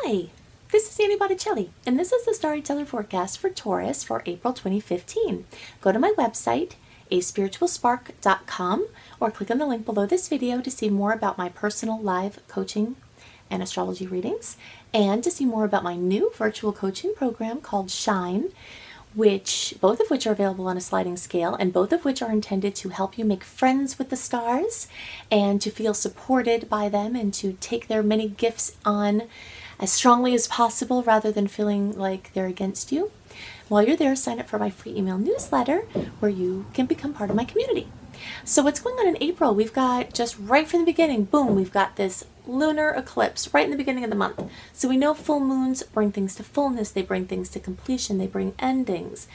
Hi, this is Annie Botticelli, and this is the Storyteller Forecast for Taurus for April 2015. Go to my website, aspiritualspark.com, or click on the link below this video to see more about my personal live coaching and astrology readings, and to see more about my new virtual coaching program called Shine, both of which are available on a sliding scale, and both of which are intended to help you make friends with the stars and to feel supported by them and to take their many gifts on as strongly as possible rather than feeling like they're against you. While you're there, sign up for my free email newsletter where you can become part of my community. So what's going on in April? We've got, just right from the beginning, boom, we've got this lunar eclipse right in the beginning of the month. So we know full moons bring things to fullness, they bring things to completion, they bring endings.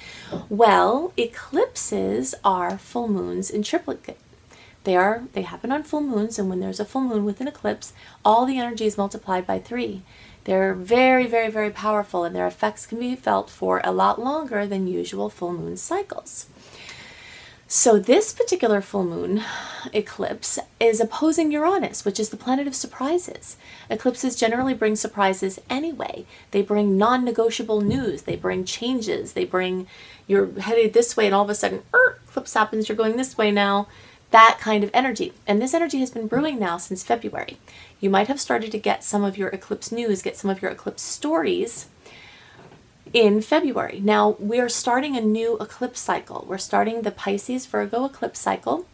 Well, eclipses are full moons in triplicate. They happen on full moons, and when there's a full moon with an eclipse, all the energy is multiplied by 3. They're very, very, very powerful, and their effects can be felt for a lot longer than usual full moon cycles. So this particular full moon eclipse is opposing Uranus, which is the planet of surprises. Eclipses generally bring surprises anyway. They bring non-negotiable news. They bring changes. They bring, you're headed this way and all of a sudden, eclipse happens, you're going this way now. That kind of energy. And this energy has been brewing now since February. You might have started to get some of your eclipse news, get some of your eclipse stories in February. Now, we're starting a new eclipse cycle. We're starting the Pisces-Virgo eclipse cycle,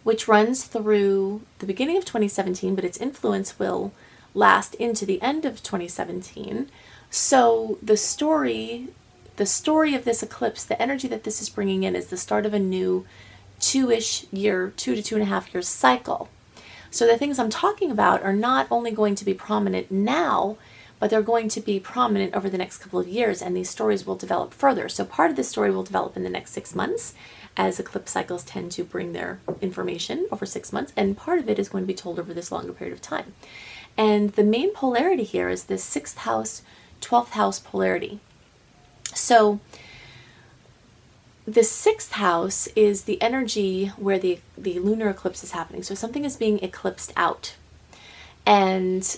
which runs through the beginning of 2017, but its influence will last into the end of 2017. So the story of this eclipse, the energy that this is bringing in, is the start of a new 2-ish year, 2 to 2.5 year cycle. So the things I'm talking about are not only going to be prominent now, but they're going to be prominent over the next couple of years, and these stories will develop further. So part of this story will develop in the next 6 months, as eclipse cycles tend to bring their information over 6 months, and part of it is going to be told over this longer period of time. And the main polarity here is this 6th house, 12th house polarity. So the 6th house is the energy where the lunar eclipse is happening. So something is being eclipsed out. And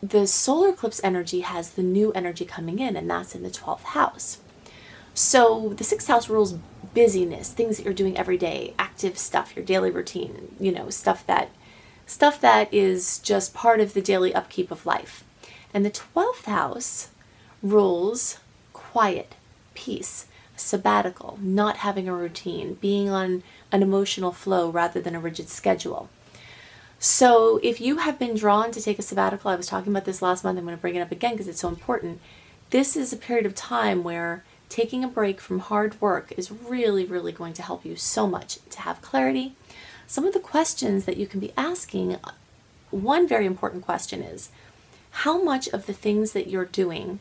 the solar eclipse energy has the new energy coming in, and that's in the 12th house. So the 6th house rules busyness, things that you're doing every day, active stuff, your daily routine, you know, stuff that is just part of the daily upkeep of life. And the 12th house rules quiet, peace, sabbatical, not having a routine, being on an emotional flow rather than a rigid schedule. So if you have been drawn to take a sabbatical, I was talking about this last month, I'm going to bring it up again because it's so important. This is a period of time where taking a break from hard work is really, really going to help you so much to have clarity. Some of the questions that you can be asking, one very important question is, how much of the things that you're doing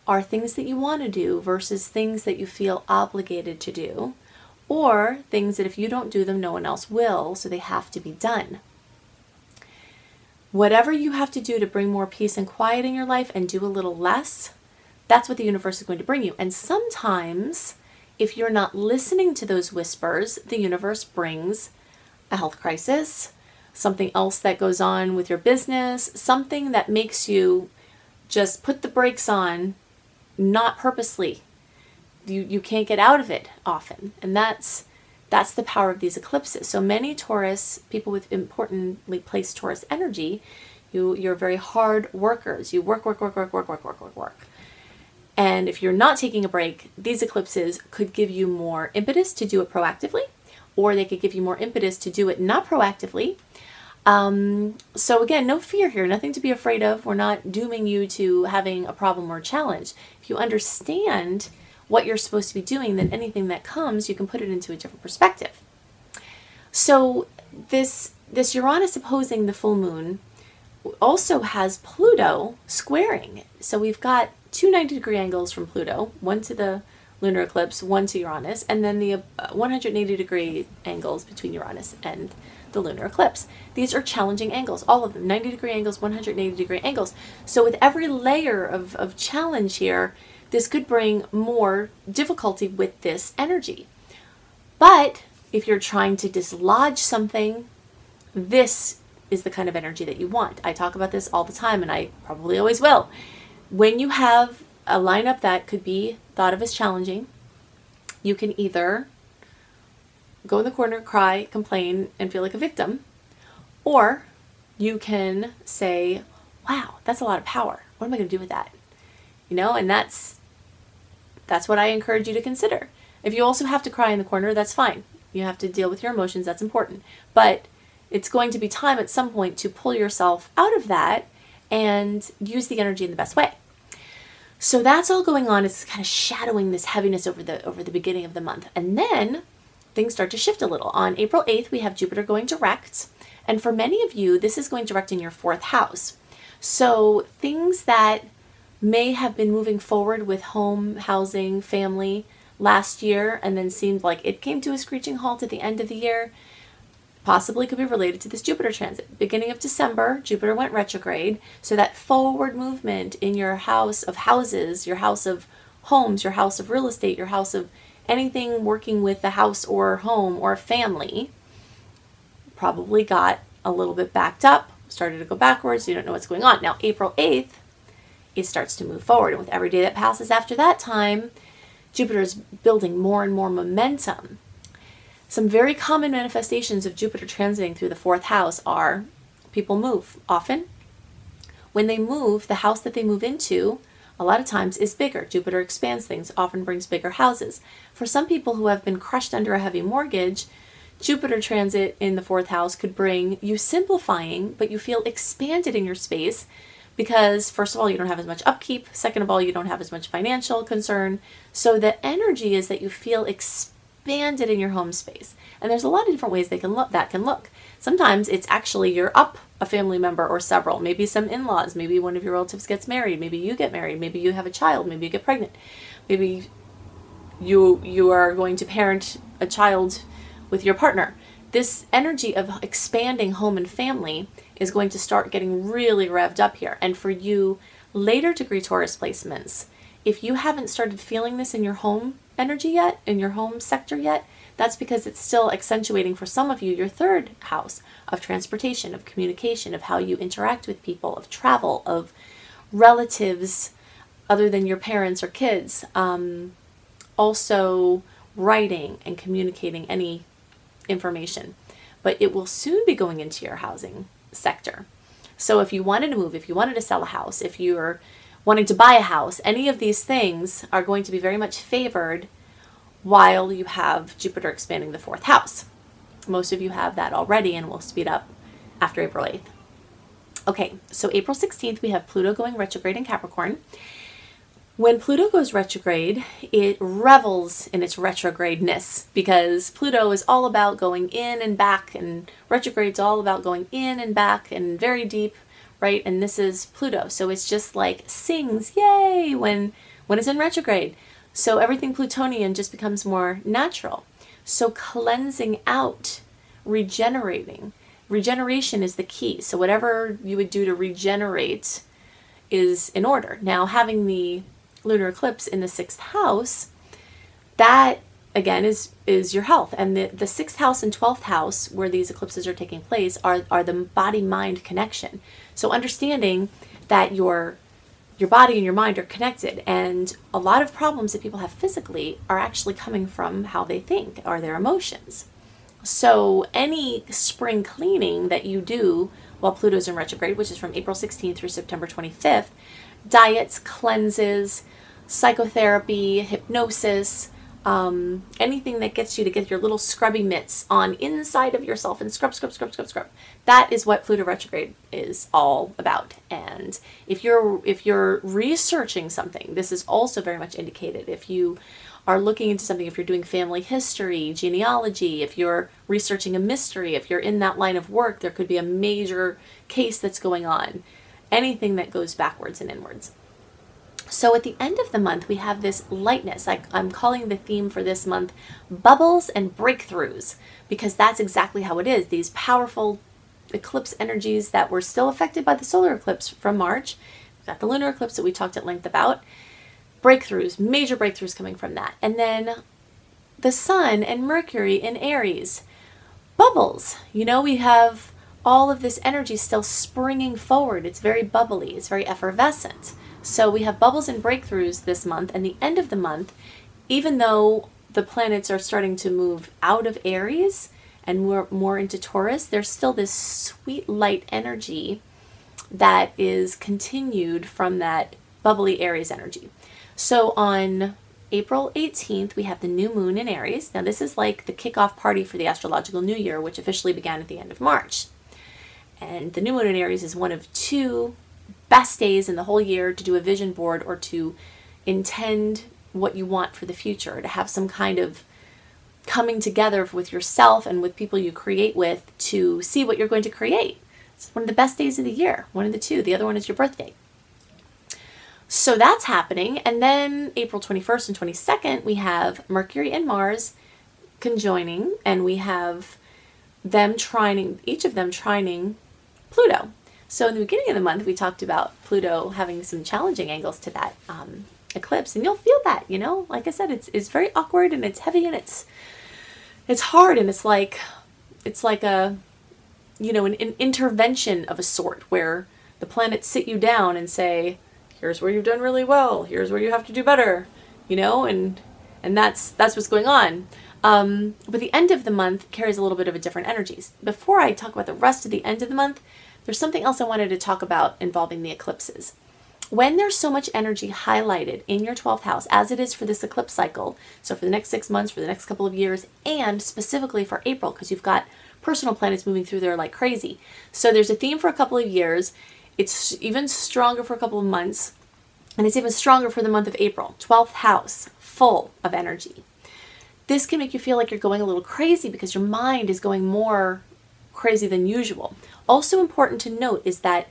are things that you want to do versus things that you feel obligated to do, or things that if you don't do them, no one else will, so they have to be done. Whatever you have to do to bring more peace and quiet in your life and do a little less, that's what the universe is going to bring you. And sometimes, if you're not listening to those whispers, the universe brings a health crisis, something else that goes on with your business, something that makes you just put the brakes on, not purposely. You can't get out of it often. And that's the power of these eclipses. So many Taurus, people with importantly placed Taurus energy, you're very hard workers. You work. And if you're not taking a break, these eclipses could give you more impetus to do it proactively, or they could give you more impetus to do it not proactively. So again, no fear here, nothing to be afraid of. We're not dooming you to having a problem or a challenge. If you understand what you're supposed to be doing, then anything that comes, you can put it into a different perspective. So this Uranus opposing the full moon also has Pluto squaring. So we've got 2 90-degree angles from Pluto, one to the lunar eclipse, one to Uranus, and then the 180-degree angles between Uranus and the lunar eclipse. These are challenging angles, all of them, 90-degree angles, 180-degree angles. So with every layer of challenge here, this could bring more difficulty with this energy. But if you're trying to dislodge something, this is the kind of energy that you want. I talk about this all the time, and I probably always will. When you have a lineup that could be thought of as challenging, you can either go in the corner, cry, complain, and feel like a victim, or you can say, wow, that's a lot of power. What am I going to do with that? You know, and that's what I encourage you to consider. If you also have to cry in the corner, that's fine. You have to deal with your emotions. That's important. But it's going to be time at some point to pull yourself out of that and use the energy in the best way. So that's all going on. It's kind of shadowing this heaviness over the beginning of the month. And then things start to shift a little. On April 8th, we have Jupiter going direct. And for many of you, this is going direct in your 4th house. So things that may have been moving forward with home, housing, family last year, and then seemed like it came to a screeching halt at the end of the year, possibly could be related to this Jupiter transit. Beginning of December, Jupiter went retrograde, so that forward movement in your house of houses, your house of homes, your house of real estate, your house of anything working with the house or home or family, probably got a little bit backed up, started to go backwards. You don't know what's going on. Now, April 8th, it starts to move forward, and with every day that passes after that time, Jupiter is building more and more momentum. Some very common manifestations of Jupiter transiting through the 4th house are people move often. When they move, the house that they move into a lot of times is bigger. Jupiter expands things, often brings bigger houses. For some people who have been crushed under a heavy mortgage, Jupiter transit in the 4th house could bring you simplifying, but you feel expanded in your space because, first of all, you don't have as much upkeep. Second of all, you don't have as much financial concern. So the energy is that you feel expanded in your home space. And there's a lot of different ways that can look. Sometimes it's actually you're up a family member or several, maybe some in-laws, maybe one of your relatives gets married, maybe you get married, maybe you have a child, maybe you get pregnant, maybe you are going to parent a child with your partner. This energy of expanding home and family is going to start getting really revved up here. And for you later degree Taurus placements, if you haven't started feeling this in your home energy yet, in your home sector yet, that's because it's still accentuating for some of you your 3rd house of transportation, of communication, of how you interact with people, of travel, of relatives other than your parents or kids. Also writing and communicating any information. But it will soon be going into your housing sector. So if you wanted to move, if you wanted to sell a house, if you're wanting to buy a house, any of these things are going to be very much favored while you have Jupiter expanding the 4th house. Most of you have that already, and we'll speed up after April 8th. Okay, so April 16th, we have Pluto going retrograde in Capricorn. When Pluto goes retrograde, it revels in its retrogradeness because Pluto is all about going in and back, and retrograde's all about going in and back and very deep, right? And this is Pluto. So it's just like sings, yay, when it's in retrograde. So everything Plutonian just becomes more natural. So cleansing out, regenerating. Regeneration is the key. So whatever you would do to regenerate is in order. Now, having the lunar eclipse in the 6th house, that again is your health. And the 6th house and 12th house, where these eclipses are taking place, are the body-mind connection. So understanding that your body and your mind are connected, and a lot of problems that people have physically are actually coming from how they think or their emotions. So any spring cleaning that you do while Pluto's in retrograde, which is from April 16th through September 25th, diets, cleanses, psychotherapy, hypnosis, anything that gets you to get your little scrubby mitts on inside of yourself and scrub. That is what Pluto retrograde is all about. And if you're researching something, this is also very much indicated. If you are looking into something, if you're doing family history, genealogy, if you're researching a mystery, if you're in that line of work, there could be a major case that's going on. Anything that goes backwards and inwards. So at the end of the month, we have this lightness. I'm calling the theme for this month bubbles and breakthroughs, because that's exactly how it is. These powerful eclipse energies that were still affected by the solar eclipse from March. We've got the lunar eclipse that we talked at length about. Breakthroughs, major breakthroughs coming from that. And then the Sun and Mercury in Aries. Bubbles. You know, we have all of this energy still springing forward. It's very bubbly. It's very effervescent. So we have bubbles and breakthroughs this month, and the end of the month, even though the planets are starting to move out of Aries and more into Taurus, there's still this sweet light energy that is continued from that bubbly Aries energy. So on April 18th, we have the new moon in Aries. Now this is like the kickoff party for the astrological new year, which officially began at the end of March. And the new moon in Aries is one of 2 best days in the whole year to do a vision board or to intend what you want for the future, to have some kind of coming together with yourself and with people you create with to see what you're going to create. It's one of the best days of the year, one of the 2. The other one is your birthday. So that's happening. And then April 21st and 22nd, we have Mercury and Mars conjoining, and we have them trining, each of them trining Pluto. So in the beginning of the month, we talked about Pluto having some challenging angles to that eclipse, and you'll feel that, you know, like I said, it's very awkward and it's heavy and it's hard, and it's like a, you know, an intervention of a sort where the planets sit you down and say, here's where you've done really well, here's where you have to do better, you know, and that's what's going on. But the end of the month carries a little bit of a different energies. Before I talk about the rest of the end of the month, there's something else I wanted to talk about involving the eclipses. When there's so much energy highlighted in your 12th house, as it is for this eclipse cycle, so for the next 6 months, for the next couple of years, and specifically for April, because you've got personal planets moving through there like crazy. So there's a theme for a couple of years. It's even stronger for a couple of months, and it's even stronger for the month of April. 12th house, full of energy. This can make you feel like you're going a little crazy because your mind is going more crazy than usual. Also important to note is that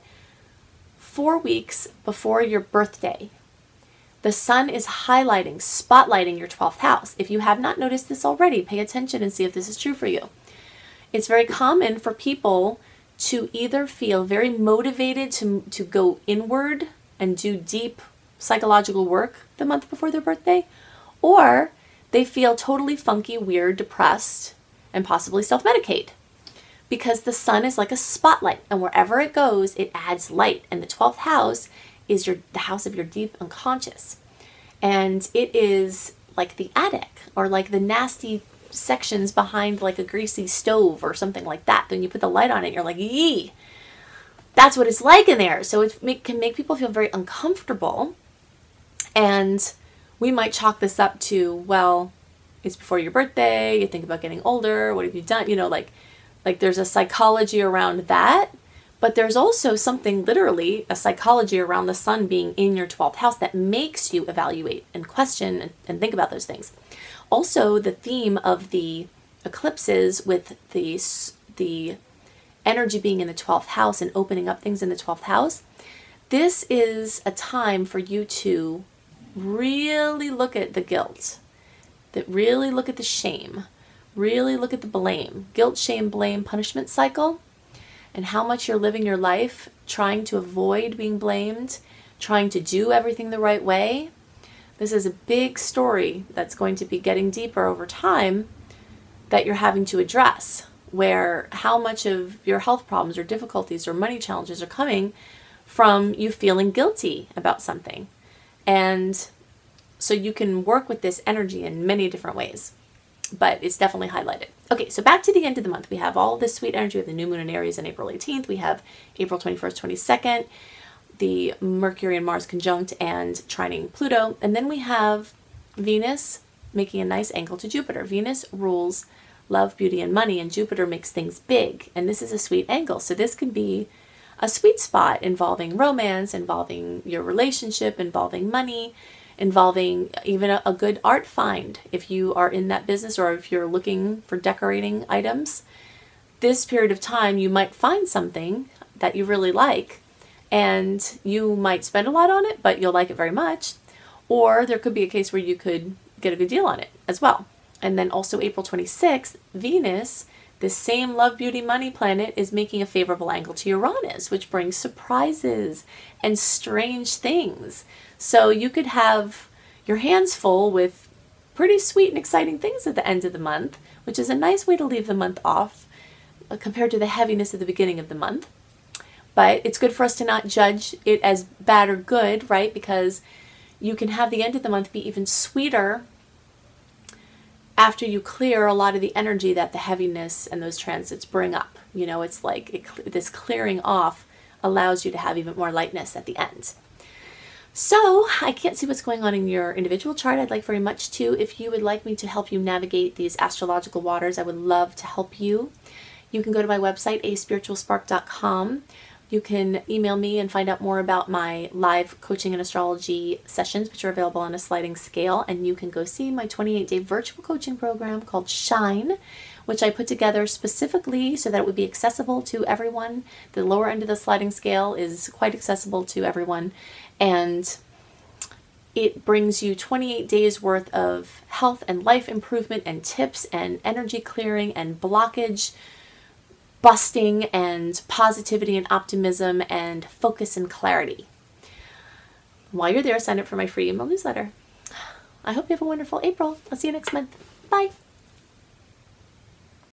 4 weeks before your birthday, the sun is highlighting, spotlighting your 12th house. If you have not noticed this already, pay attention and see if this is true for you. It's very common for people to either feel very motivated to go inward and do deep psychological work the month before their birthday, or they feel totally funky, weird, depressed, and possibly self-medicate. Because the sun is like a spotlight, and wherever it goes, it adds light. And the 12th house is the house of your deep unconscious. And it is like the attic, or like the nasty sections behind like a greasy stove or something like that. Then you put the light on it, you're like, yee! That's what it's like in there. So it can make people feel very uncomfortable. And we might chalk this up to, well, it's before your birthday, you think about getting older, what have you done? You know, like there's a psychology around that, but there's also something, literally a psychology around the sun being in your 12th house that makes you evaluate and question and think about those things. Also, the theme of the eclipses with the energy being in the 12th house and opening up things in the 12th house, this is a time for you to really look at the guilt, that really look at the shame, really look at the blame, guilt, shame, blame, punishment cycle, and how much you're living your life trying to avoid being blamed, trying to do everything the right way. This is a big story that's going to be getting deeper over time that you're having to address, where how much of your health problems or difficulties or money challenges are coming from you feeling guilty about something. And so you can work with this energy in many different ways, but it's definitely highlighted. Okay, so back to the end of the month. We have all this sweet energy of the new moon in Aries on April 18th. We have April 21st, 22nd, the Mercury and Mars conjunct and trining Pluto. And then we have Venus making a nice angle to Jupiter. Venus rules love, beauty, and money, and Jupiter makes things big. And this is a sweet angle. So this could be a sweet spot involving romance, involving your relationship, involving money, involving even a good art find if you are in that business, or if you're looking for decorating items. This period of time you might find something that you really like, and you might spend a lot on it, but you'll like it very much. Or there could be a case where you could get a good deal on it as well. And then also April 26th, Venus, the same love, beauty, money planet, is making a favorable angle to Uranus, which brings surprises and strange things. So you could have your hands full with pretty sweet and exciting things at the end of the month, which is a nice way to leave the month off. compared to the heaviness at the beginning of the month. But it's good for us to not judge it as bad or good, right? Because you can have the end of the month be even sweeter after you clear a lot of the energy that the heaviness and those transits bring up. You know, it's like this clearing off allows you to have even more lightness at the end. So I can't see what's going on in your individual chart. I'd like very much to. If you would like me to help you navigate these astrological waters, I would love to help you. You can go to my website, aspiritualspark.com. You can email me and find out more about my live coaching and astrology sessions, which are available on a sliding scale. And you can go see my 28-day virtual coaching program called Shine, which I put together specifically so that it would be accessible to everyone. The lower end of the sliding scale is quite accessible to everyone. And it brings you 28 days worth of health and life improvement and tips and energy clearing and blockage busting and positivity and optimism and focus and clarity. While you're there, sign up for my free email newsletter. I hope you have a wonderful April. I'll see you next month. Bye.